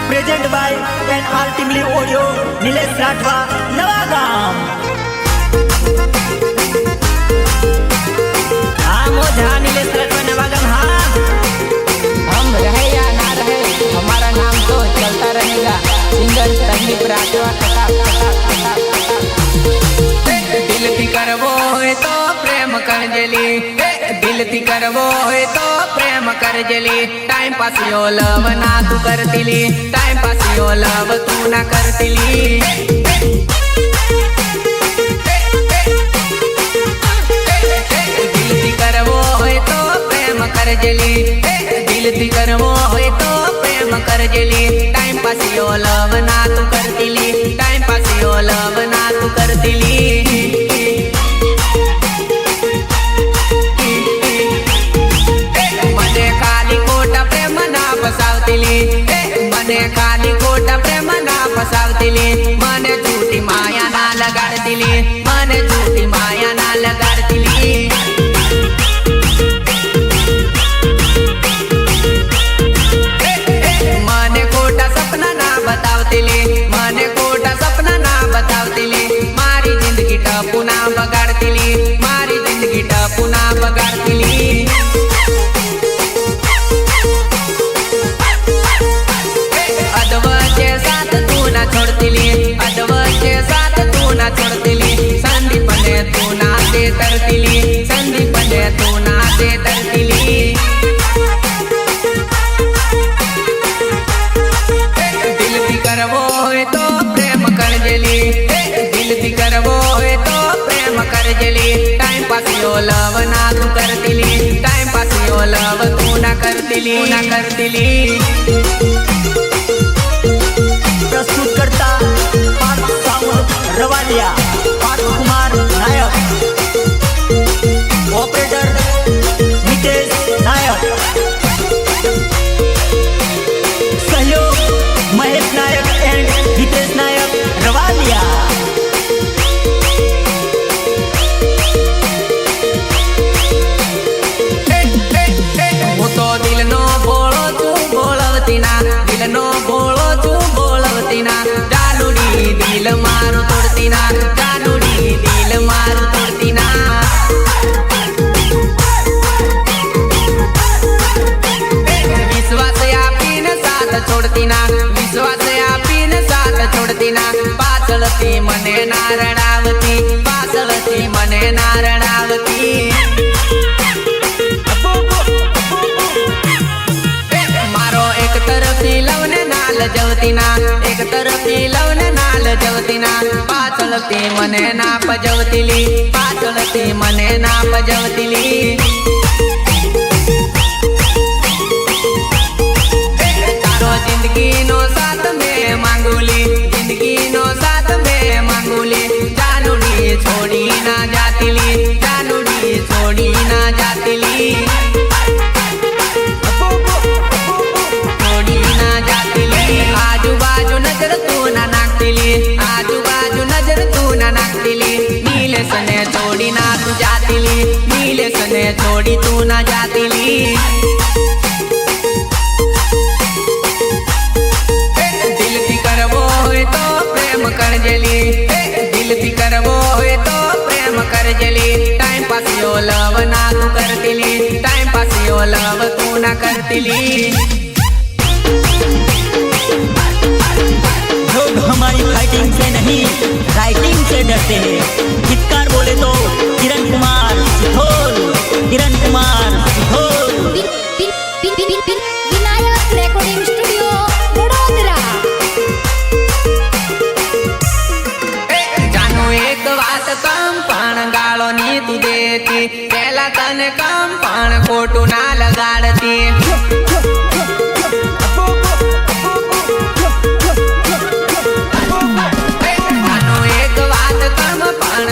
Present by N ultimately audio Nilesh Rathwa Navagam. हाँ मोझा नीलेश राठवा नवागाम। हाँ हम रहे या ना रहे हमारा नाम तो चलता रहेगा। सिंगर संदीप राठवा दिल थी करवो है तो प्रेम कर जली, दिल थी करवो है तो प्रेम कर जली। टाइम पास यो लव ना तू करतिली, टाइम पास यो लव तू ना करतिली। दिल थी करवो है तो प्रेम कर जली, दिल थी करवो है तो प्रेम कर जली। टाइम पास यो लव ना तू करतिली, टाइम पास यो लव ना तू करतिली। मने खाली खोटा प्रेम ना फसावतिली, मने झूठी माया ना लगाड़तिली, मने झूठी माया ना लगाड़तिली। मने खोटा सपना ना बतावतिली, मने खोटा सपना ना बतावतिली। मारी जिंदगी टपू ना बगाड़तिली, मारी जिंदगी टपू ना बगाड़तिली। संदीप ने तू ना दे तरतिली, संदीप ने तू ना दे तरतिली। दिल थी करवो है तो प्रेम कर जली, दिल थी करवो है तो प्रेम कर जली। टाइम पास यो लव ना तू करतिली, टाइम पास यो लव तू ना करतिली, ना करतिली। प्रस्तुत करता पार्थ साउंड रवालिया, पार्थ कुमार नायक, ऑपरेटर नितेश नायक, सहयोग महेश नायक एंड हितेश नायक रवालिया। वो तो दिल नो बोलो तू बोलवती ना, दिल नो बोलो तू बोलवती ना। जानुड़ी दिल मारू तोड़ती ना, जानुड़ी दिल मारू तोड़ती ना। विश्वास आपी न साथ छोड़ती ना, विश्वास आपी न साथ छोड़ती ना। पाछळती मने ना रडावती, पाछळती मने ना रडावती। मारो एक तरफी लवने नाल जवती ना, एक तरफी लवने नाल जवती ना। पाछळती मने ना पजवतिली, पाछळती मने ना पजवतिली। तारो जिंदगी नो साथ में मांगुली, जिंदगी नो साथ में मांगुली। जानुड़ी छोड़ी ना जातिली, जानुड़ी छोड़ी ना जातिली। आजू बाजू नजर तू ना नाकतिली, आजू बाजू नजर तू ना नाकतिली। नीले सने छोड़ी ना तू जातिली, नीले सने छोड़ी तू ना जातिली। दिल थी करवो है तो प्रेम कर जली, दिल थी करवो है तो प्रेम कर जली। टाइम पास यो लव ना तू करतिली, टाइम पास यो लव तू ना करतिली। लोग हमारी फाइटिंग से नहीं राइटिंग से डरते हैं। गीतकार बोले तो किरण कुमार सिथोल, किरण कुमार सिथोल। Vinayak recording studio Vadodara. जानू एक बात कम पण गालो नी तू देती, पहला तने कम पण खोटू ना लगाड़ती।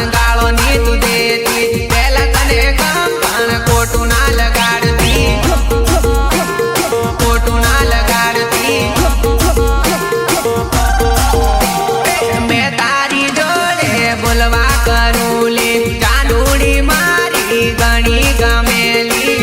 गालो नी तू देती, पहला तने कम पण खोटू ना लगाड़ती, खोटू ना लगाड़ती। मैं तारी जोड़े बोलवा करूली, जानूड़ी मारी गणी गमेली।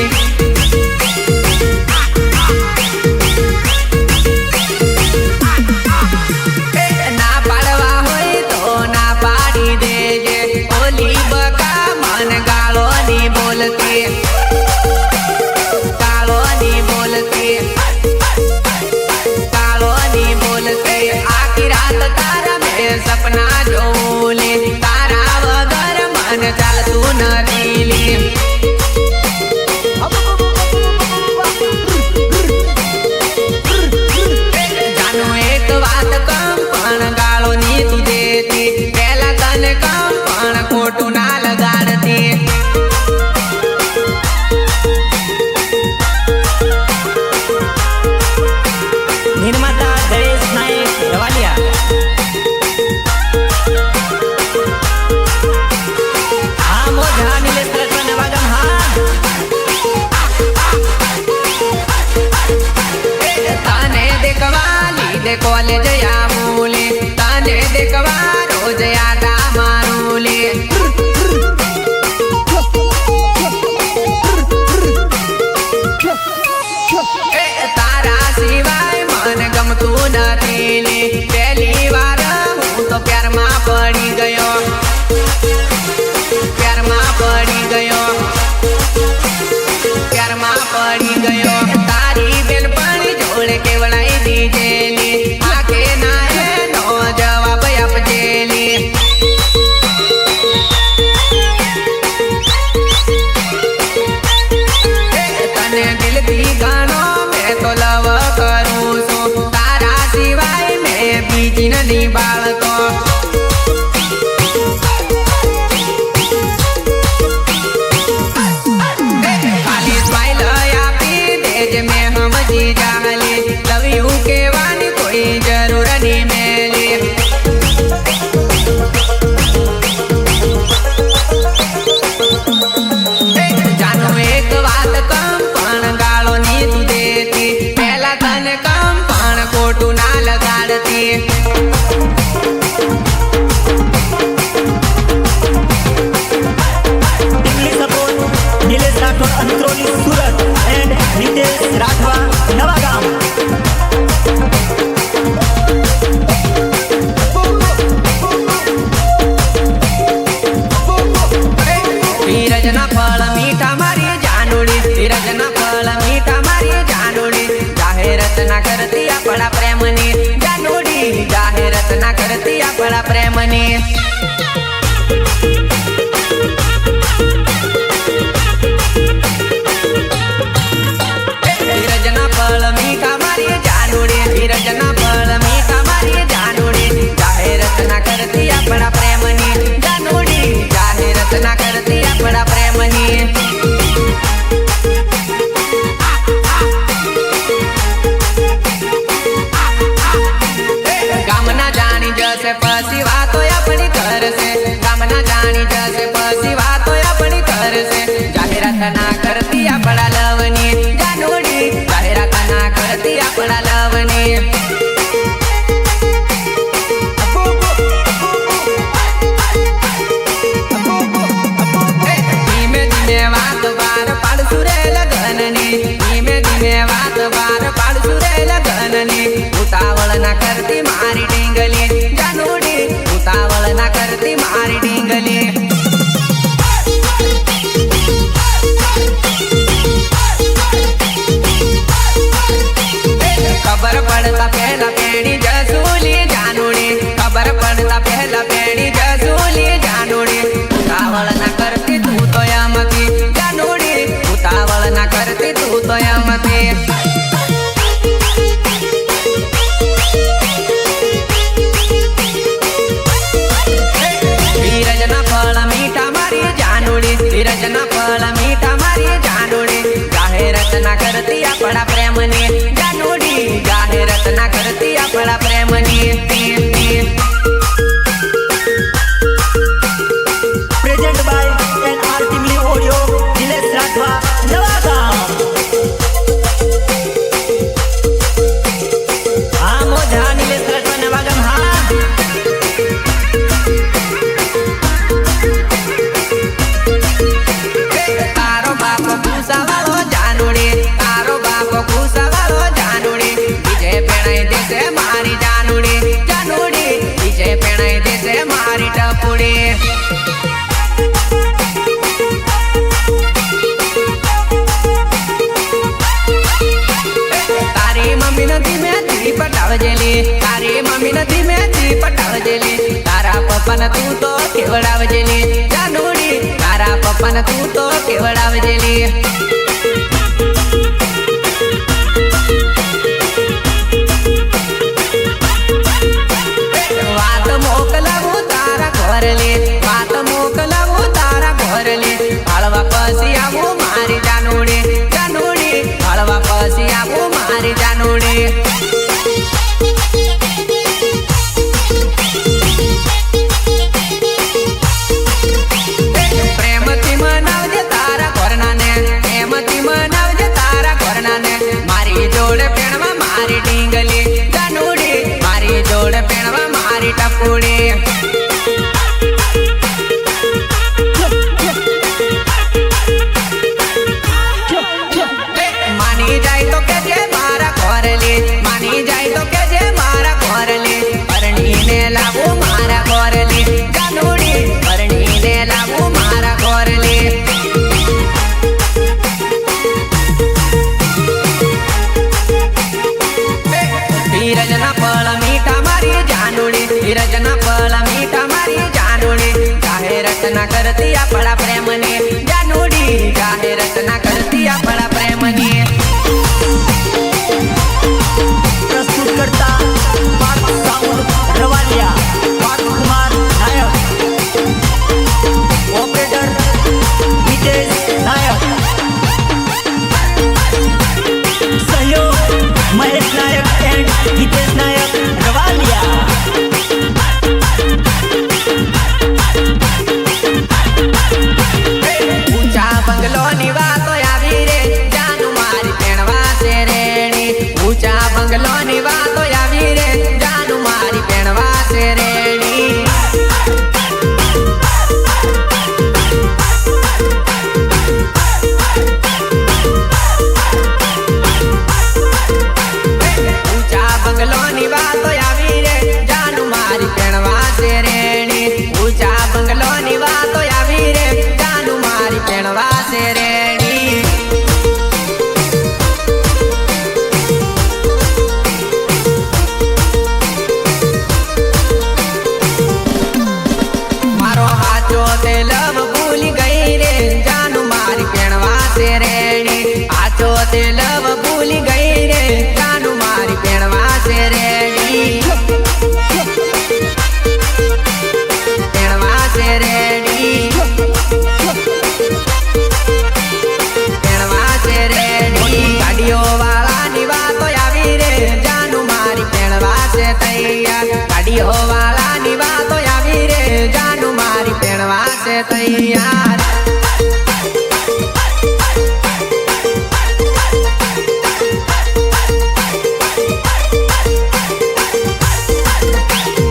कॉलेज आमूले तने देखवा रोज आटा मारूले तारा सिवाय मन गमतू નથી લે પહેલી વાર હું તો પ્યારમાં પડી ગયો પ્યારમાં પડી ગયો પ્યારમાં પડી ગયો તારી બેનપણી જોડે કેવડાઈ દીધેલી આખે ના એનો જવાબ આપજેલી તને દિલથી ગાણો મેં તો લવ કરું છું તારા સિવાય મેં બીજી નથી બાળતો ખાલી સ્માઈલ આપી દેજ મેં સમજી જાલી લવ યુ કહેવાની કોઈ જરૂર નહીં મેલી જાનો એક વાત કમ પણ ગાળો ની તું દેતી પહેલા તને કમ પણ ખોટું ના લગાડતી English support Nilesh Rathod Antroli Surat and Nitesh Rathwa Navagam ધીરજના ફળ મીઠા મારી જાનુડી ધીરજના ફળ મીઠા મારી જાનુડી જાહેરાત ના કરતી આપણા પ્રેમની જાનુડી જાહેરાત ના કરતી આપણા પ્રેમની ધીરજના ફળ મીઠા મારી જાનુડી ધીરજના ફળ મીઠા મારી જાનુડી જાહેરાત ના કરતી આપણા પ્રેમની જાનુડી જાહેરાત ના કરતી આપણા પ્રેમની ગામના જાણી જશે પછી વાતો આપણી કરશે ગામના જાણી જશે પછી વાતો આપણી કરશે જાહેરાત ના કરતી આપણા લવની જાનુડી જાહેરાત ના કરતી આપણા લવની ધીમે ધીમે વાત બાર પાડશું રે લગનની ધીમે ધીમે વાત બાર પાડશું રે લગનની ઉતાવળ ના કરતી મારી ડીંગલી જાનુડી ઉતાવળ ના કરતી મારી ડીંગલી ખબર પડતા પહેલા પેણી જસુલી જાનુડી ખબર પડતા પહેલા પેણી જસુલી જાનુડી ઉતાવળ ના કરતી તું તો યમતી જાનુડી ઉતાવળ ના કરતી તું તો યમતી ધીરજના ફળ મીઠા મારી જાનુડી ધીરજના ફળ મીઠા મારી જાનુડી જાહેરાત ના કરતી આપણા પ્રેમની જાનુડી જાહેરાત ના કરતી આપણા પ્રેમની present by NR Timli audio Nilesh Rathwa Navagam हाँ मोजा निलेश राठवा नवागाम हाँ તારો બાપ ખુશાવાળો જાનુડી તારો બાપ ખુશાવાળો જાનુડી બીજે પેણાઈ દેશે મારી જાનુડી જાનુડી બીજે પેણાઈ દેશે મારી ટપુડી તારી મમ્મી નથી મેથી પટાવજેલી તારી મમ્મી નથી મેથી પટાવજેલી તારા પપ્પાને તું તો કેવડાવજેલી જાનુડી તારા પપ્પાને તું તો કેવડાવજેલી વાત મોકલાવું તારા ઘરલી વાત મોકલાવું તારા ઘરલી હળવા પછી આવું મારી જાનુડી જાનુડી હળવા પછી આવું મારી જાનુડી પ્રેમથી મનાવજે તારા ઘરનાને પ્રેમથી મનાવજે તારા ઘરનાને મારી જોડે પેણમાં મારી ડીંગલી જાનુડી કુડી માની જાય તો કે જે મારા ઘોરલી માની જાય તો કે જે મારા ઘોરલી પરણીને લાવું મારા ઘોરલી જાનુડી પરણીને લાવું મારા ઘોરલી ધીરજના પળ મીઠા મારી જાનુડી ધીરજના પળ મીઠા મારી જાનુડી જાહેરાત ના કરતી આપણા પ્રેમની જાનુડી જાહેરાત ના કરતી આપણા પ્રેમની प्रस्तुत करता पार्थ साउंड रवालिया पार्थ कुमार नायक ऑपरेटर हितेश नायक सहयोग महेश नायक एंड हितेश नायक रवालिया ઊંચા બંગલોની વાતો આવી રે જાનુ મારી પેણવા છે રેણી ઊંચા બંગલોની વાતો આવી રે જાનુ મારી પેણવા છે રેણી ઊંચા બંગલોની વાતો આવી રે જાનુ મારી પેણવા છે રેણી ઊંચા બંગલોની વાતો આવી રે જાનુ મારી પેણવા છે રેણી મારો હાચો તે લવ ભૂલી ગઈ રે જાનુ મારી પેણવા છે રેણી હાચો તે લવ ભૂલી ગઈ રે જાનુ મારી પેણવા છે રેણી પેણવા છે રેણી પેણવા છે રેણી ગાડીઓ વાળાની વાતો આવી રે જાનુ મારી પેણવા છે તૈયાર ગાડીઓ વાળાની વાતો આવી રે જાનુ મારી પેણવા છે તૈયાર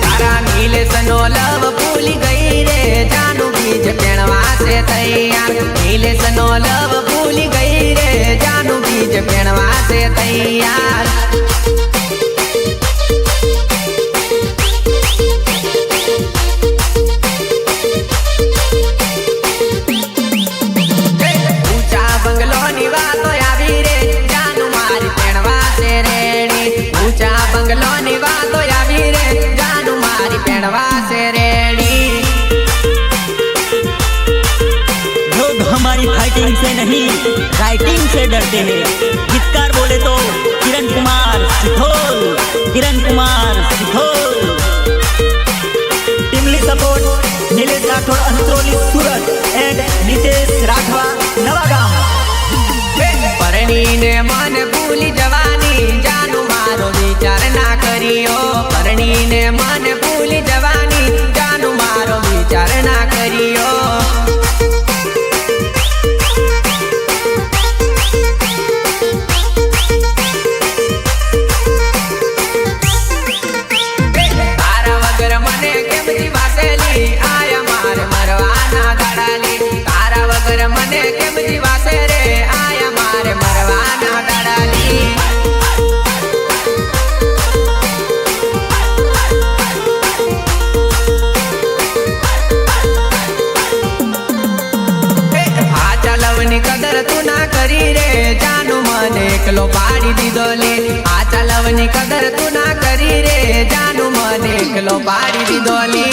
તારા નીલેશનો લવ ભૂલી ગઈ રે જાનુ બીજ પેણવા છે તૈયાર નીલેશનો લવ ભૂલી ગઈ રે જાનુ બીજ પેણવા છે તૈયાર ઊંચા બંગલોની વાતો આવી રે જાનુ મારી પેણવા છે રેણી ઊંચા બંગલોની વાતો આવી રે જાનુ મારી પેણવા છે રેણી लोग हमारी फाइटिंग से नहीं राइटिंग से डरते हैं गीतकार बोले तो किरण कुमार सिथोल किरण कुमार सिथोल टीमली सपोर्ट नीलेश राठौड़ अंत्रोली सूरत एंड नितेश राठवा नवागाम પરણીને મન ભૂલી જવાની જાનુ મારો વિચાર ના કર્યો પરણીને મન ભૂલી જવાની જાનુ મારો વિચાર ના કર્યો તારા વગર મને કેમ જીવાસેલી આયા મારે મરવાના દાડાલી તારા વગર મને કેમ જીવાસે રે આયા મારે મરવાના દાડાલી આ ચાલવની કદર તું ના કરી રે જાનુ મને એકલો પાડી દીધો લે આ ચાલવની કદર તું ના કરી રે જાનુ મને એકલો પાડી દીધો લે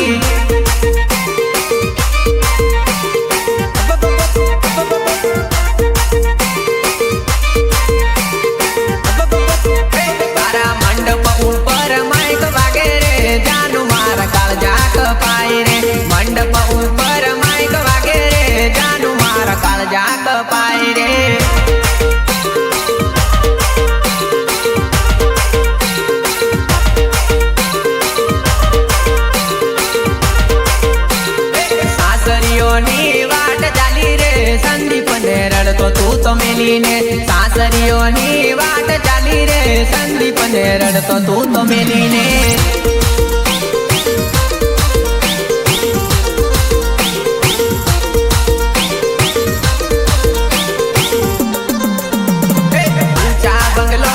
તારા મંડપ ઉપર માઈક વાગે રે જાનુ મારા કાળજા કપાય રે મંડપ ઉપર માઈક વાગે રે જાનુ મારા કાળજા કપાય રે સાસરીઓની વાટ ચાલી રે સંદીપને રડતો તું તો મેલીને સાસરીઓની વાટ ચાલી રે સંદીપને રડતો તું તો મેલીને બંગલો